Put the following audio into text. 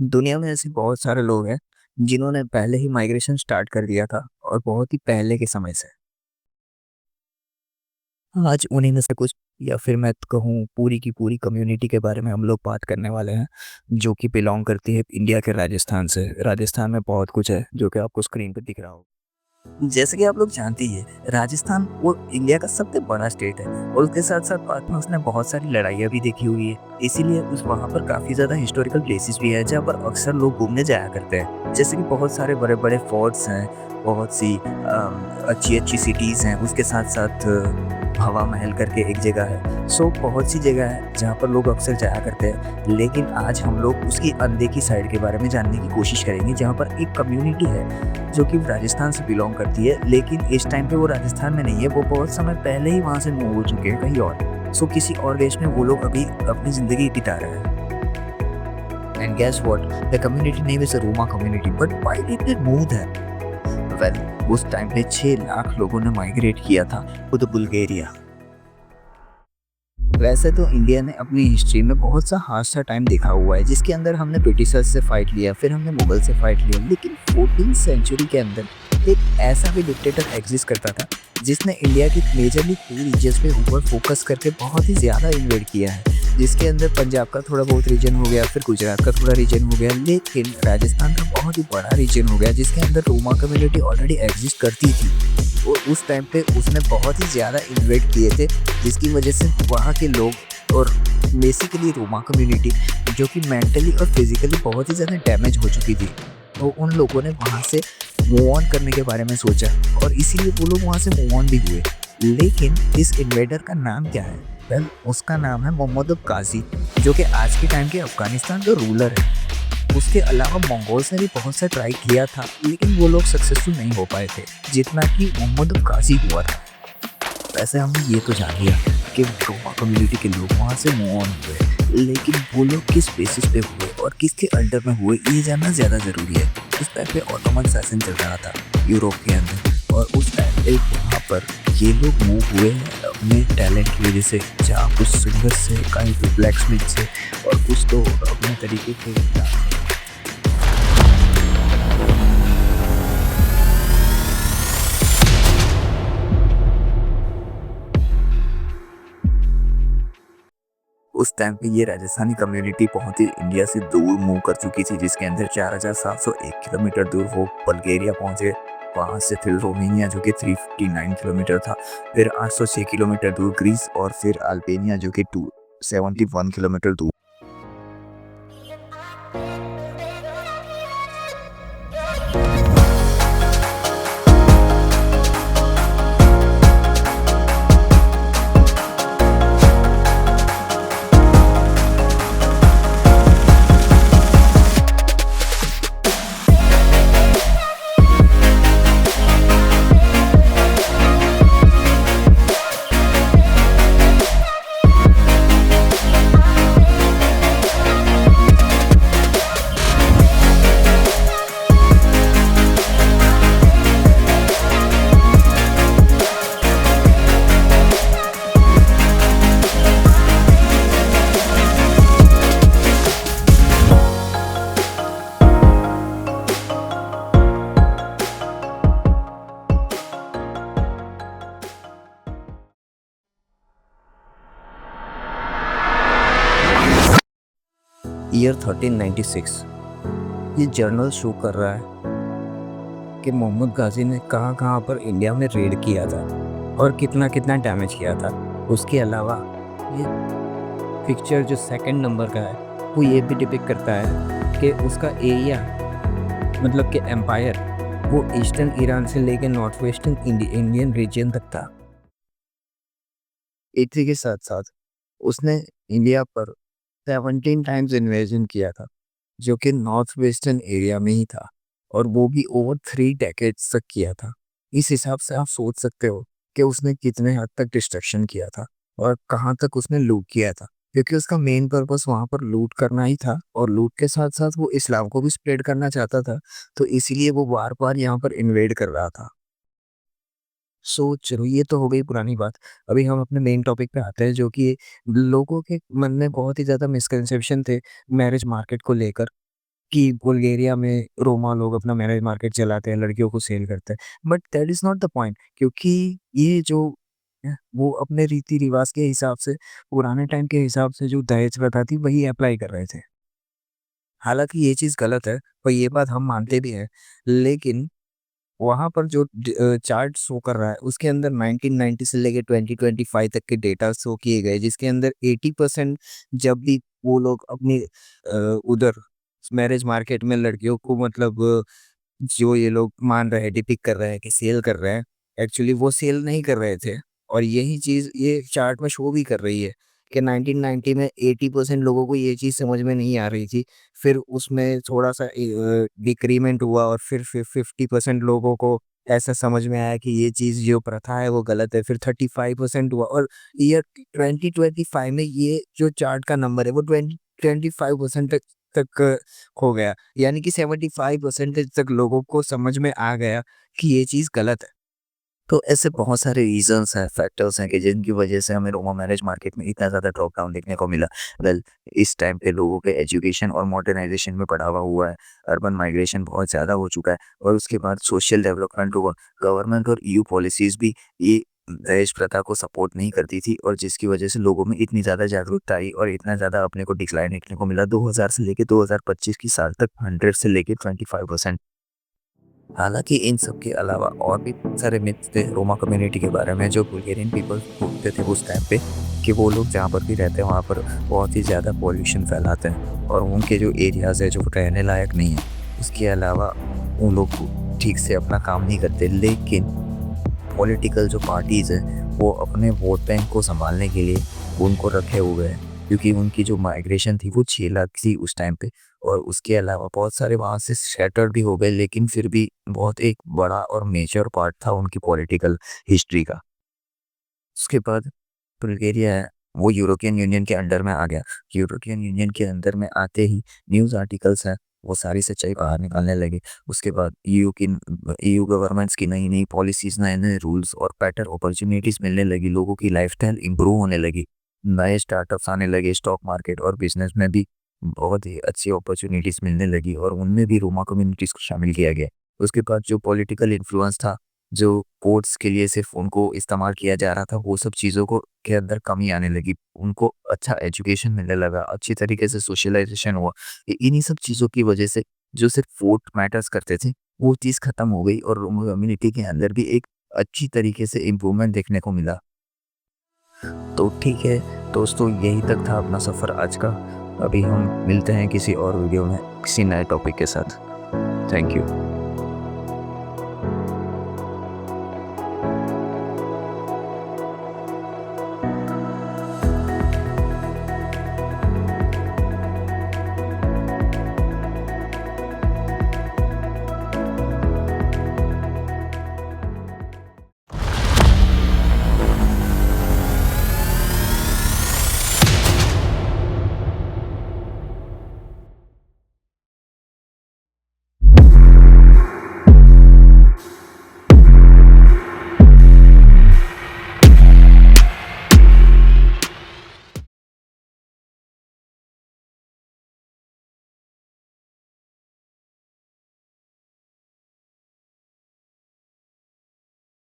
दुनिया में ऐसे बहुत सारे लोग हैं जिन्होंने पहले ही माइग्रेशन स्टार्ट कर दिया था और बहुत ही पहले के समय से। आज उन्हीं में से कुछ या फिर मैं तो कहूँ पूरी की पूरी कम्युनिटी के बारे में हम लोग बात करने वाले हैं जो कि बिलोंग करती है इंडिया के राजस्थान से। राजस्थान में बहुत कुछ है जो कि आपको स्क्रीन पर दिख रहा होगा। जैसे कि आप लोग जानते ही है, राजस्थान वो इंडिया का सबसे बड़ा स्टेट है और उसके साथ साथ बाद में उसने बहुत सारी लड़ाइयाँ भी देखी हुई है। इसीलिए उस वहाँ पर काफ़ी ज़्यादा हिस्टोरिकल प्लेसेस भी है जहाँ पर अक्सर लोग घूमने जाया करते हैं। जैसे कि बहुत सारे बड़े बड़े फोर्ट्स हैं, बहुत सी अच्छी अच्छी सिटीज़ हैं, उसके साथ साथ हवा महल करके एक जगह है। सो बहुत सी जगह है जहाँ पर लोग अक्सर जाया करते हैं, लेकिन आज हम लोग उसकी अनदेखी साइड के बारे में जानने की कोशिश करेंगे जहाँ पर एक कम्युनिटी है जो कि राजस्थान से बिलोंग करती है, लेकिन इस टाइम पे वो राजस्थान में नहीं है, वो बहुत समय पहले ही वहाँ से मूव हो चुके हैं कहीं और। सो किसी और देश में वो लोग अभी अपनी ज़िंदगी बिता रहे हैं। And guess what, the community name is Roma community, but why did they move there? Well, उस टाइम पे 6 लाख लोगों ने माइग्रेट किया था टू द बुल्गारिया। वैसे तो इंडिया ने अपनी हिस्ट्री में बहुत सा हार्ड सा टाइम देखा हुआ है जिसके अंदर हमने ब्रिटिशर्स से फाइट लिया, फिर हमने मुगल से फाइट लिया, लेकिन 14th सेंचुरी के अंदर एक ऐसा भी डिक्टेटर एग्जिस्ट करता था जिसने इंडिया की मेजरली 2 रीजन्स पे ऊपर फोकस करके बहुत ही ज़्यादा इन्वेड किया है, जिसके अंदर पंजाब का थोड़ा बहुत रीजन हो गया, फिर गुजरात का थोड़ा रीजन हो गया, लेकिन राजस्थान का बहुत ही बड़ा रीजन हो गया जिसके अंदर रोमा कम्युनिटी ऑलरेडी एग्जिस्ट करती थी। और उस टाइम पे उसने बहुत ही ज़्यादा इन्वेट किए थे जिसकी वजह से वहाँ के लोग और बेसिकली रोमा कम्युनिटी जो कि मेंटली और फिजिकली बहुत ही ज़्यादा डैमेज हो चुकी थी, तो उन लोगों ने वहाँ से मूव ऑन करने के बारे में सोचा और इसीलिए वो लोग वहाँ से मूव ऑन भी हुए। लेकिन इस इन्वेडर का नाम क्या है? वेल, उसका नाम है मोहम्मद गाजी, जो कि आज के टाइम के अफगानिस्तान का रूलर है। उसके अलावा मंगोल्स ने भी बहुत सा ट्राई किया था, लेकिन वो लोग सक्सेसफुल नहीं हो पाए थे जितना कि मोहम्मद गाजी हुआ था। वैसे हमने ये तो जान लिया कि रोमा कम्युनिटी के लोग वहाँ से मूव ऑन हुए, लेकिन वो लोग किस बेसिस पे हुए और किसके अंडर में हुए ये जानना ज़्यादा ज़रूरी है। उस टाइम पे ऑटोमन शासन चल रहा था यूरोप के अंदर, और उस टाइम पे वहाँ पर ये लोग मूव हुए हैं अपने टैलेंट की वजह से, जहाँ कुछ सिंगर्स से, कहीं पे ब्लैक स्मिथ से, और कुछ तो अपने तरीके के उस टाइम पे ये राजस्थानी कम्युनिटी बहुत ही इंडिया से दूर मूव कर चुकी थी, जिसके अंदर 4701 किलोमीटर दूर वो बल्गेरिया पहुंचे। वहां से फिर रोमेनिया जो कि 359 किलोमीटर था, फिर 806 किलोमीटर दूर ग्रीस, और फिर अल्बेनिया जो कि 271 किलोमीटर दूर। ईयर 1396, ये जर्नल शो कर रहा है कि मोहम्मद गाजी ने कहाँ कहाँ पर इंडिया में रेड किया था और कितना कितना डैमेज किया था। उसके अलावा ये पिक्चर जो सेकंड नंबर का है वो ये भी डिपिक्ट करता है कि उसका एरिया, मतलब कि एम्पायर, वो ईस्टर्न ईरान से लेकर नॉर्थ वेस्टर्न इंडियन रीजन तक था। इसी के साथ साथ उसने इंडिया पर 17 टाइम्स इन्वेजन किया था, जो कि नॉर्थ वेस्टर्न एरिया में ही था, और वो भी ओवर 3 डेकेड्स तक किया था। इस हिसाब से आप सोच सकते हो कि उसने कितने हद तक डिस्ट्रक्शन किया था और कहाँ तक उसने लूट किया था, क्योंकि उसका मेन पर्पस वहाँ पर लूट करना ही था, और लूट के साथ साथ वो इस्लाम को भी स्प्रेड करना चाहता था, तो इसीलिए वो बार बार यहाँ पर इन्वेड कर रहा था। सो चलो, ये तो हो गई पुरानी बात। अभी हम अपने मेन टॉपिक पे आते हैं, जो कि लोगों के मन में बहुत ही ज़्यादा मिसकंसेप्शन थे मैरिज मार्केट को लेकर। कि बुल्गारिया में रोमा लोग अपना मैरेज मार्केट चलाते हैं, लड़कियों को सेल करते हैं। But that is not the point, क्योंकि ये जो वो अपने रीति-रिवाज के हिसाब से, पुराने टाइम के हिसाब से जो दहेज प्रथा थी वही अप्लाई कर रहे थे। हालाँकि ये चीज़ गलत है और ये बात हम मानते भी हैं, लेकिन वहाँ पर जो चार्ट शो कर रहा है उसके अंदर 1990 से लेके 2025 तक के डेटा शो किए गए, जिसके अंदर 80% जब भी वो लोग अपनी उधर मैरिज मार्केट में लड़कियों को मतलब जो ये लोग मान रहे हैं, डिपिक्ट कर रहे हैं कि सेल कर रहे हैं, एक्चुअली वो सेल नहीं कर रहे थे। और यही चीज़ ये चार्ट में शो भी कर रही है कि 1990 में 80% लोगों को ये चीज़ समझ में नहीं आ रही थी। फिर उसमें थोड़ा-सा डिक्रीमेंट हुआ और फिर 50% लोगों को ऐसा समझ में आया कि ये चीज़ जो प्रथा है वो गलत है। फिर 35% हुआ और ईयर 2025 में ये जो चार्ट का नंबर है वो 25% तक हो गया। यानी कि 75% तक लोगों को समझ में आ गया कि ये चीज़ गलत है। तो ऐसे बहुत सारे रीज़न्स हैं, फैक्टर्स हैं कि जिनकी वजह से हमें रोमा मैरिज मार्केट में इतना ज़्यादा ड्रॉप डाउन देखने को मिला। वेल, इस टाइम पे लोगों के एजुकेशन और मॉडर्नाइज़ेशन में बढ़ावा हुआ है, अर्बन माइग्रेशन बहुत ज़्यादा हो चुका है और उसके बाद सोशल डेवलपमेंट हुआ। गवर्नमेंट और ईयू पॉलिसीज़ भी ये दहेज प्रथा को सपोर्ट नहीं करती थी और जिसकी वजह से लोगों में इतनी ज़्यादा जागरूकता आई और इतना ज़्यादा अपने को डिक्लाइन देखने को मिला। 2000 से लेके 2025 की साल तक 100 से लेके 25%। हालाँकि इन सब के अलावा और भी बहुत सारे मिथ्स थे रोमा कम्युनिटी के बारे में जो बुल्गारियन पीपल्स बोलते थे उस टाइम पे, कि वो लोग जहाँ पर भी रहते हैं वहाँ पर बहुत ही ज़्यादा पॉल्यूशन फैलाते हैं और उनके जो एरियाज़ है जो रहने लायक नहीं है। उसके अलावा उन लोग ठीक से अपना काम नहीं करते, लेकिन पॉलिटिकल जो पार्टीज़ हैं वो अपने वोट बैंक को सँभालने के लिए उनको रखे हुए हैं, क्योंकि उनकी जो माइग्रेशन थी वो 6 लाख थी उस टाइम पे और उसके अलावा बहुत सारे वहाँ से शैटर्ड भी हो गए, लेकिन फिर भी बहुत एक बड़ा और मेजर पार्ट था उनकी पॉलिटिकल हिस्ट्री का। उसके बाद बुल्गारिया है, वो यूरोपियन यूनियन के अंडर में आ गया। यूरोपियन यूनियन के अंदर में आते ही न्यूज़ आर्टिकल्स हैं, वो सारी सच्चाई बाहर निकालने लगे। उसके बाद ईयू गवर्नमेंट्स की नई-नई पॉलिसीज़, नए-नए रूल्स और बेटर अपॉर्च्युनिटीज़ मिलने लगी, लोगों की लाइफ़स्टाइल इम्प्रूव होने लगी। नए स्टार्टअप्स आने लगे, स्टॉक मार्केट और बिज़नेस में भी बहुत ही अच्छी अपॉर्च्युनिटीज़ मिलने लगी और उनमें भी रोमा कम्युनिटीज़ को शामिल किया गया। उसके बाद जो पॉलिटिकल इन्फ्लुएंस था, जो कोर्ट्स के लिए सिर्फ़ उनको इस्तेमाल किया जा रहा था, वो सब चीज़ों को के अंदर कमी आने लगी। उनको अच्छा एजुकेशन मिलने लगा, अच्छी तरीके से सोशलाइज़ेशन हुआ। इन्हीं सब चीज़ों की वजह से जो सिर्फ़ वोट मैटर्स करते थे, वो चीज़ खत्म हो गई और रोमा कम्युनिटी के अंदर भी एक अच्छी तरीके से इम्प्रूवमेंट देखने को मिला। तो ठीक है दोस्तों, यही तक था अपना सफ़र आज का। अभी हम मिलते हैं किसी और वीडियो में, किसी नए टॉपिक के साथ। Thank you.